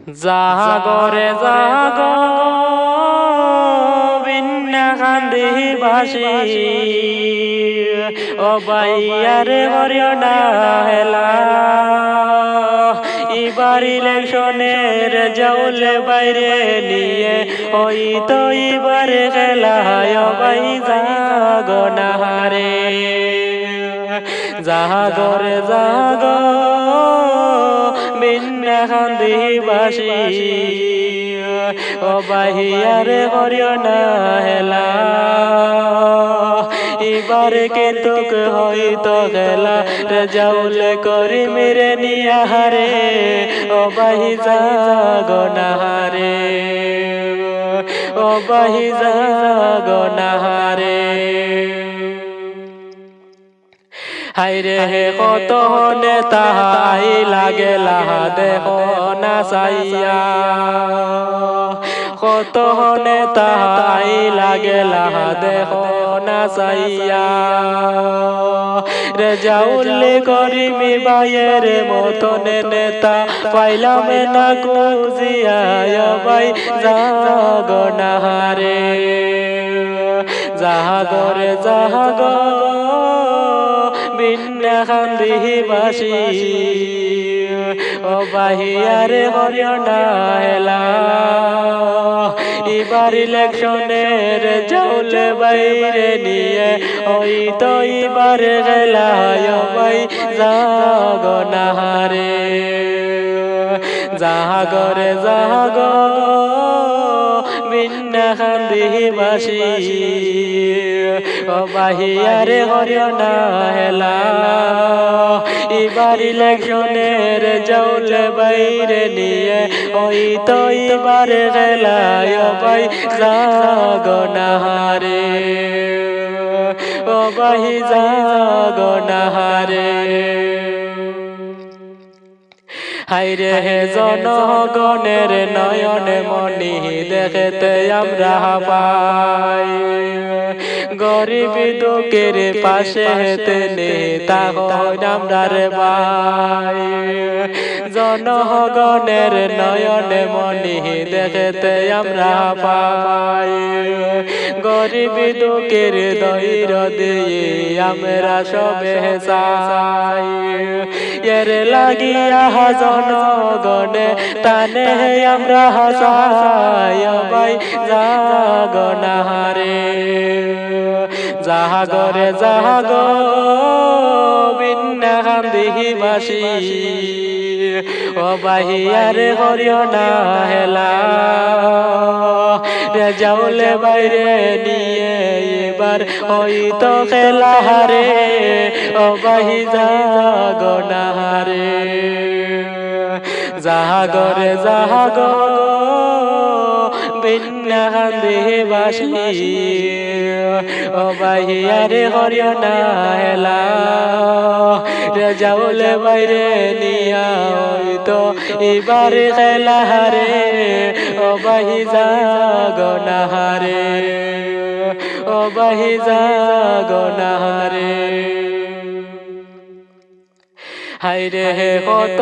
জাগরে জাগ বিন্না কান্দি বাসি ও বাইয়ারে হরিয় না হেলা এবার ইলেকশনের জাউলে বাইরে নিয়ে ওই তো এবার খেলা ও বাই জাগ না হারে জাগরে জাগ বিন্না কান্দি বাসি ও বাহিয়ারে হরিয় না হেলা এবারে কিন্তু হইতো খেলা রেজাউলে করি মেরে নিয়া হারে ও বাহি জাগ না হারে ও বাহি জাগ না হারে হাইরে হে কত নেতা আই লাগেলা দেহ না সাইয়া কত নেতা আই লাগেলা দেহ না সাইয়া রেজাউলে করিমি বাইয়ের মতন নেতা পাইলাম না কুজিয়া বাই জাগ না হারে জাগরে জাগ বিন্না কান্দি বাসি ও বাহিয়ারে হরিয় না হেলা এবার ইলেকশনের জাউলে বাইরে নিয়ে ওই তো এবার গেলা বাই জাগ না হারে জাগরে জাগ বিন্না কান্দি বাসি ও বাহিয়ারে হরিয় না হেলা এবার ইলেকশনের জাউলে বাইরে নিয়ে ওই তো এবার গেলা বাই জাগ না হারে ও বাহি জাগ না হারে হাইরে হে জনগণের নয়নে মনি দেখতে আমরা পাই গরিব দুঃখের পাশে হেতে নেতা হন আমরা রে ভাই জনগণের নয়নে মনি দেখতে আমরা পাই গরিব দুঃখের দৈর দিয়ে আমরা সবে চাই এর লাগিয়া জনগণে তানে আমরা হাসাই বাই জাগ না হারে জাগরে জাগ বিন্না কান্দি বাসি ও বাহিয়ারে হরিয় না হেলা রেজাউলে বাইরে নিয়ে এবার হইতো খেলা হারে ও বাহি জাগ না হারে জাগরে জাগ বিন্না কান্দি বাসি ও বাহিয়ারে হরিয় না হেলা রেজাউলে বাইরে নিয়া হইতো এবার খেলা হারে ও বাহি জাগ না হারে ও বাহি জাগ না হারে হাইরে হে কত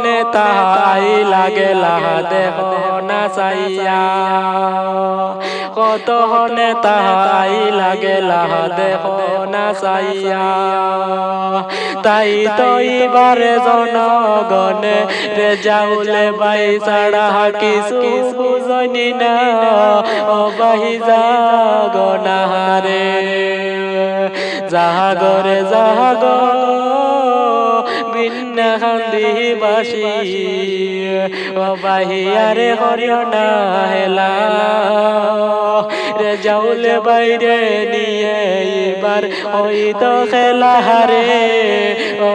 নেতা আই লাগেলা দেহ না চাইয়া কত নেতা আই লাগেলা দেহ না চাইয়া তাই তো এবারে জনগণে রেজাউলে বাই ছাড়া কিছু বুঝনি না ও বাহি জাগ না হারে জাগরে জাগ বিন্না কান্দি বাসি ও বাহিয়ারে হরিয় না হেলা রেজাউলে বাইরে নিয়ে এবার ওই তো খেলা হারে ও